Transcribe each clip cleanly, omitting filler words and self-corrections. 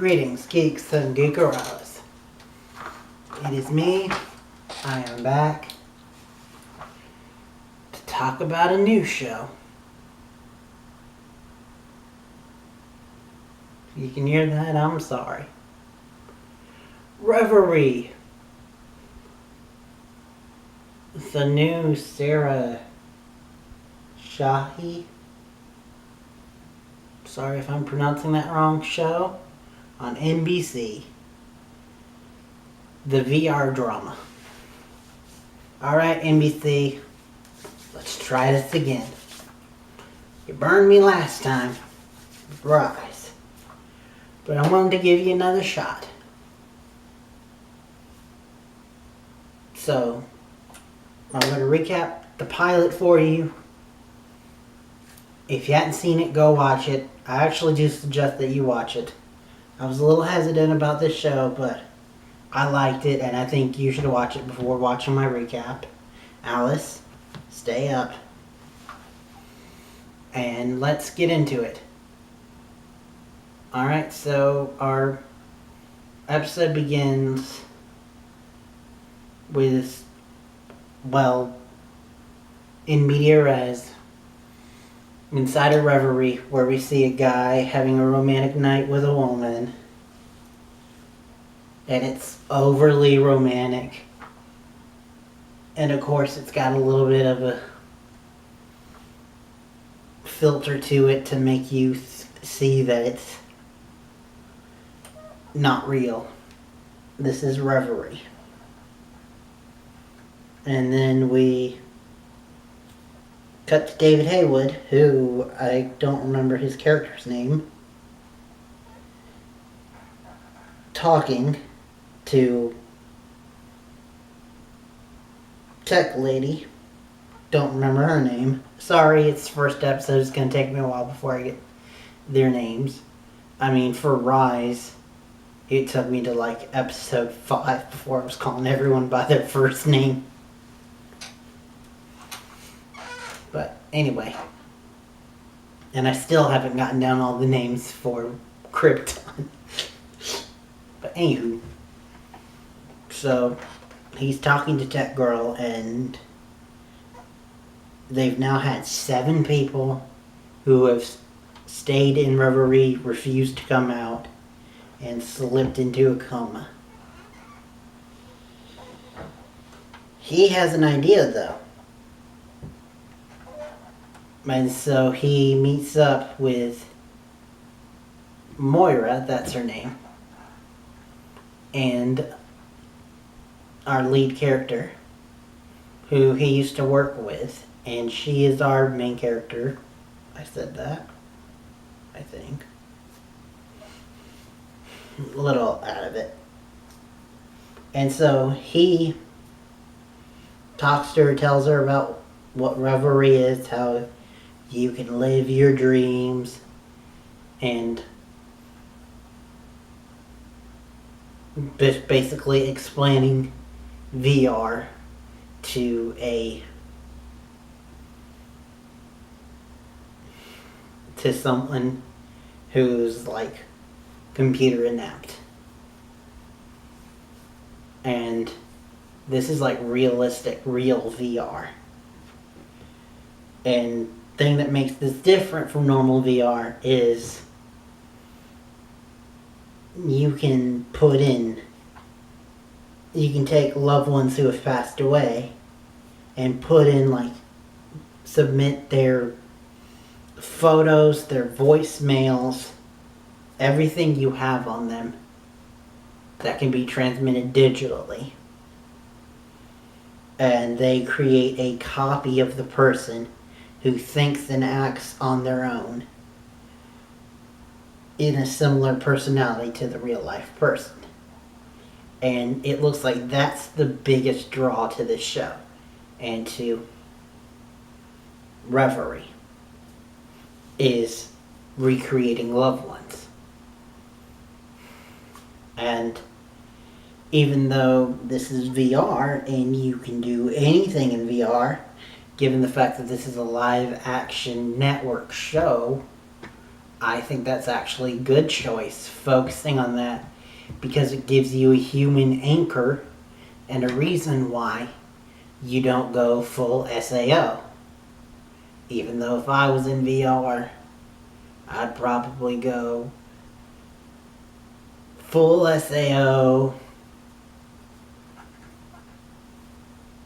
Greetings, geeks and geekeros. It is me. I am back to talk about a new show. If you can hear that, I'm sorry. Reverie. It's a new Sarah Shahi, sorry if I'm pronouncing that wrong, show on NBC. The VR drama. Alright, NBC, let's try this again. You burned me last time with Rise, but I wanted to give you another shot. So, I'm going to recap the pilot for you. If you hadn't seen it, go watch it. I actually do suggest that you watch it. I was a little hesitant about this show, but I liked it, and I think you should watch it before watching my recap. Alice, stay up. And let's get into it. Alright, so our episode begins with, well, in media res, inside a Reverie, where we see a guy having a romantic night with a woman, and it's overly romantic, and of course it's got a little bit of a filter to it to make you see that it's not real. This is Reverie. And then we cut to David Haywood, who I don't remember his character's name, talking to tech lady. Don't remember her name. Sorry, it's the first episode. It's going to take me a while before I get their names. I mean, for Rise, it took me to like episode 5 before I was calling everyone by their first name. But anyway, and I still haven't gotten down all the names for Krypton. But anywho, so he's talking to Tech Girl, and they've now had 7 people who have stayed in Reverie, refused to come out, and slipped into a coma. He has an idea, though. And so he meets up with Moira, that's her name, and our lead character, who he used to work with, and she is our main character. I said that, I think. A little out of it. And so he talks to her, tells her about what Reverie is, how you can live your dreams, and basically explaining VR to someone who's like computer inept. And this is like realistic, real VR. And thing that makes this different from normal VR is you can take loved ones who have passed away and put in, like, submit their photos, their voicemails, everything you have on them that can be transmitted digitally. And they create a copy of the person who thinks and acts on their own in a similar personality to the real life person. And it looks like that's the biggest draw to this show and to Reverie, is recreating loved ones. And even though this is VR and you can do anything in VR, given the fact that this is a live action network show, I think that's actually a good choice, focusing on that, because it gives you a human anchor and a reason why you don't go full SAO. Even though if I was in VR, I'd probably go full SAO,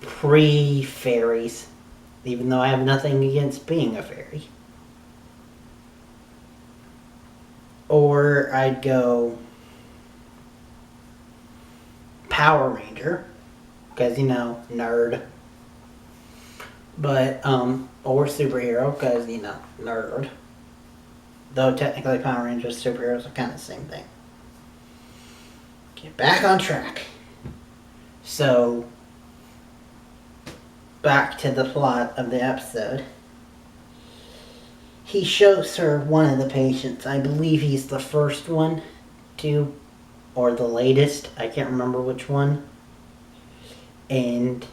pre-fairies, even though I have nothing against being a fairy. Or I'd go Power Ranger, because, nerd. But, or superhero, because, nerd. Though technically Power Rangers superheroes are kind of the same thing. Get back on track. So, back to the plot of the episode. He shows her one of the patients. I believe he's the first one to, or the latest. I can't remember which one. And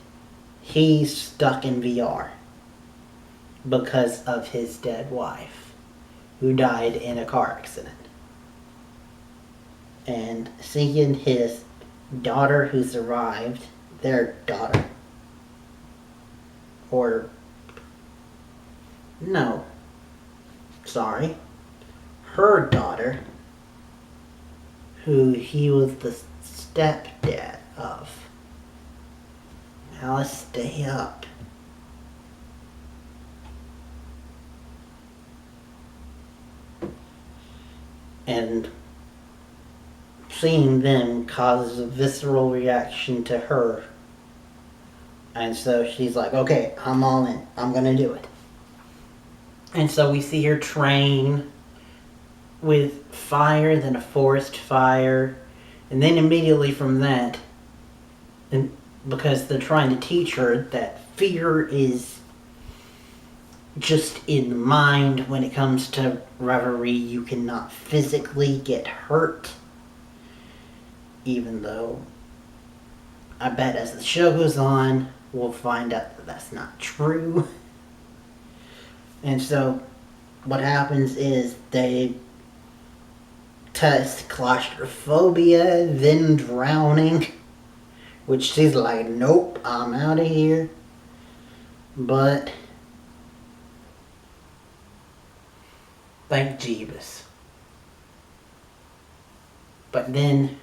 he's stuck in VR because of his dead wife, who died in a car accident. And seeing his daughter who survived, their daughter, or no, sorry, her daughter, who he was the stepdad of. Now let's stay up. And seeing them causes a visceral reaction to her. And so she's like, okay, I'm all in. I'm gonna do it. And so we see her train with fire, then a forest fire, and then immediately from that, and because they're trying to teach her that fear is just in the mind when it comes to Reverie. You cannot physically get hurt, even though I bet as the show goes on, we'll find out that that's not true. And so what happens is they test claustrophobia, then drowning, which she's like, nope, I'm out of here. But thank Jeebus. But then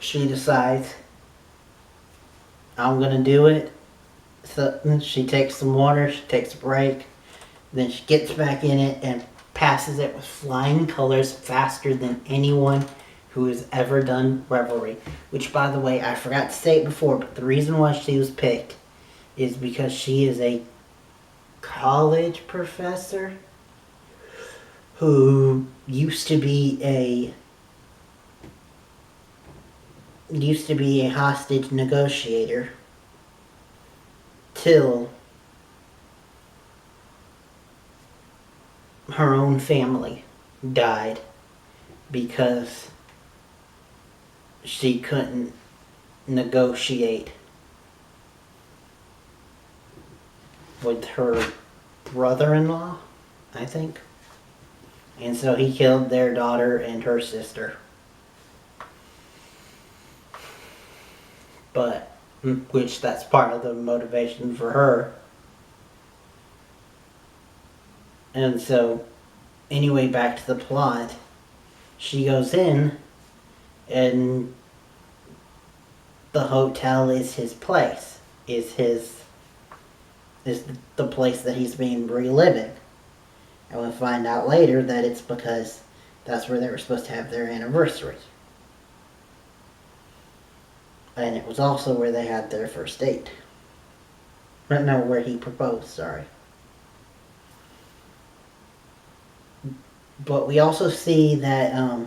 she decides, I'm gonna do it. So she takes some water, she takes a break, then she gets back in it and passes it with flying colors faster than anyone who has ever done Reverie. Which, by the way, I forgot to say it before, but the reason why she was picked is because she is a college professor who used to be a hostage negotiator till her own family died because she couldn't negotiate with her brother-in-law, I think. And so he killed their daughter and her sister. But, which that's part of the motivation for her. And so, anyway, back to the plot. She goes in, and the hotel is his place. Is the place that he's been reliving. And we'll find out later that it's because that's where they were supposed to have their anniversary. And it was also where they had their first date. No, where he proposed, sorry. But we also see that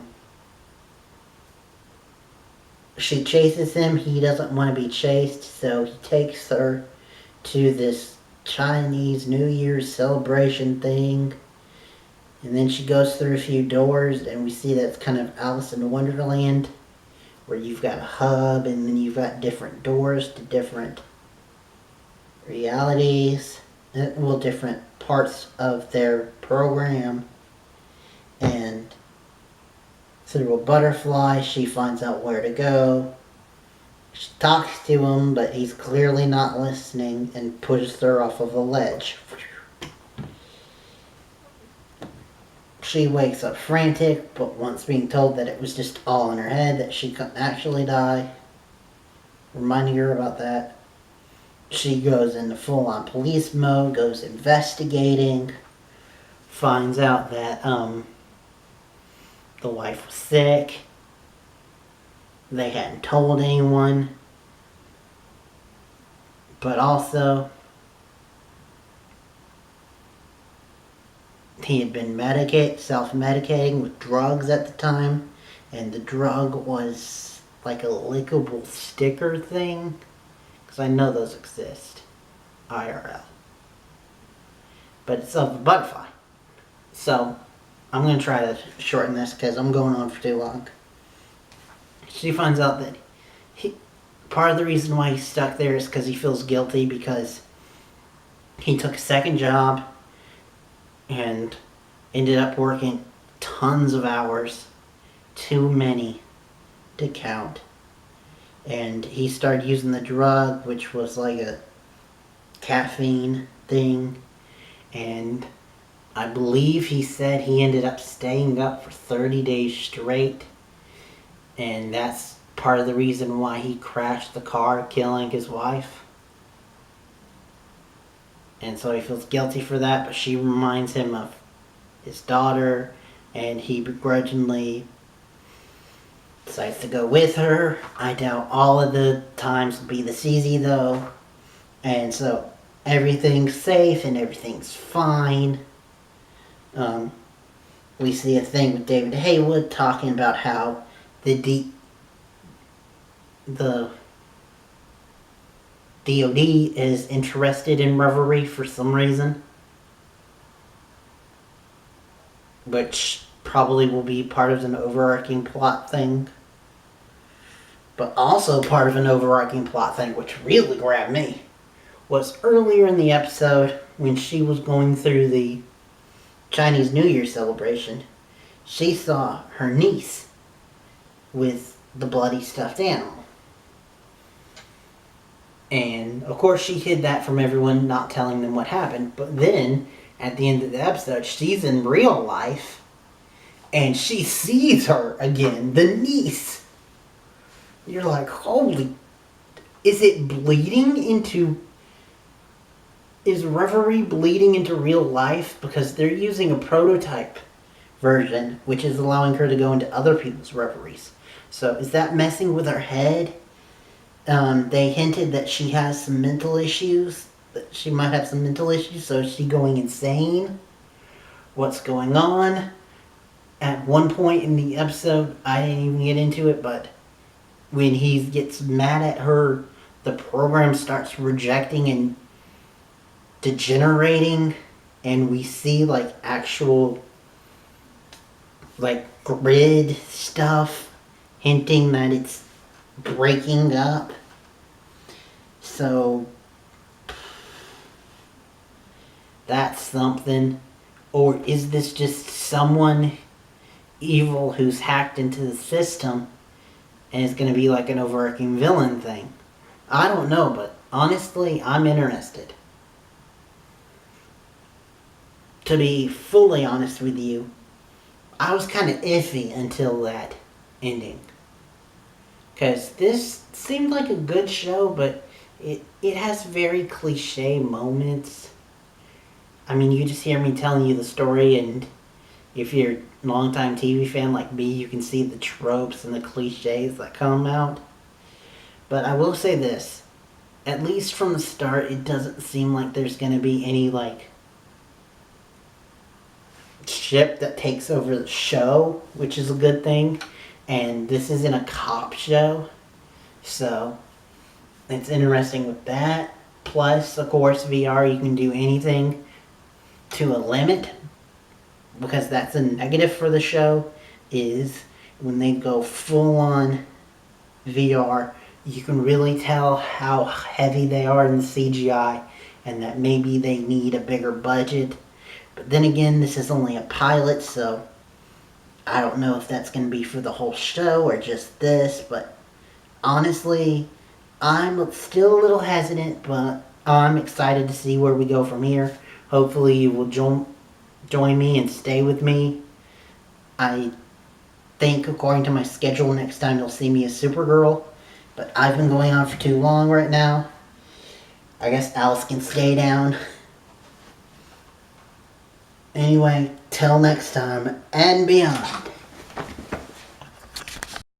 she chases him. He doesn't want to be chased, so he takes her to this Chinese New Year's celebration thing. And then she goes through a few doors, and we see that's kind of Alice in Wonderland, where you've got a hub, and then you've got different doors to different realities. Well, different parts of their program. through a butterfly. She finds out where to go. She talks to him, but he's clearly not listening and pushes her off of a ledge. She wakes up frantic, but once being told that it was just all in her head, that she couldn't actually die, reminding her about that. She goes into full-on police mode, goes investigating, finds out that the wife was sick. They hadn't told anyone. But also, he had been self-medicating with drugs at the time. And the drug was like a lickable sticker thing. Because I know those exist. IRL. But it's of a butterfly. So, I'm going to try to shorten this because I'm going on for too long. She finds out that part of the reason why he's stuck there is because he feels guilty because he took a second job and ended up working tons of hours, too many to count. And he started using the drug, which was like a caffeine thing. And I believe he said he ended up staying up for 30 days straight. And that's part of the reason why he crashed the car, killing his wife. And so he feels guilty for that, but she reminds him of his daughter, and he begrudgingly decides to go with her. I doubt all of the times will be this easy, though. And so everything's safe and everything's fine. We see a thing with David Haywood talking about how the DOD is interested in Reverie for some reason, which probably will be part of an overarching plot thing. But also part of an overarching plot thing, which really grabbed me, was earlier in the episode when she was going through the Chinese New Year celebration. She saw her niece with the bloody stuffed animal. And, of course, she hid that from everyone, not telling them what happened. But then, at the end of the episode, she's in real life, and she sees her again, the niece. You're like, holy... Is it bleeding into... Is Reverie bleeding into real life? Because they're using a prototype version, which is allowing her to go into other people's reveries. So, is that messing with her head? They hinted that she has some mental issues. That she might have some mental issues, so is she going insane? What's going on? At one point in the episode, I didn't even get into it, but when he gets mad at her, the program starts rejecting and degenerating, and we see like actual like grid stuff hinting that it's breaking up. So that's something. Or is this just someone evil who's hacked into the system and is going to be like an overarching villain thing? I don't know, but honestly, I'm interested. To be fully honest with you, I was kind of iffy until that ending. Because this seemed like a good show, but it has very cliche moments. I mean, you just hear me telling you the story, and if you're a longtime TV fan like me, you can see the tropes and the cliches that come out. But I will say this. At least from the start, it doesn't seem like there's going to be any, like, ship that takes over the show, which is a good thing. And this isn't a cop show, so it's interesting with that. Plus, of course, VR, you can do anything to a limit, because that's a negative for the show, is when they go full on VR, you can really tell how heavy they are in the CGI, and that maybe they need a bigger budget. But then again, this is only a pilot, so I don't know if that's going to be for the whole show or just this, but honestly, I'm still a little hesitant, but I'm excited to see where we go from here. Hopefully, you will join me and stay with me. I think, according to my schedule, next time you'll see me as Supergirl, but I've been going on for too long right now. I guess Alice can stay down. Anyway, till next time and beyond.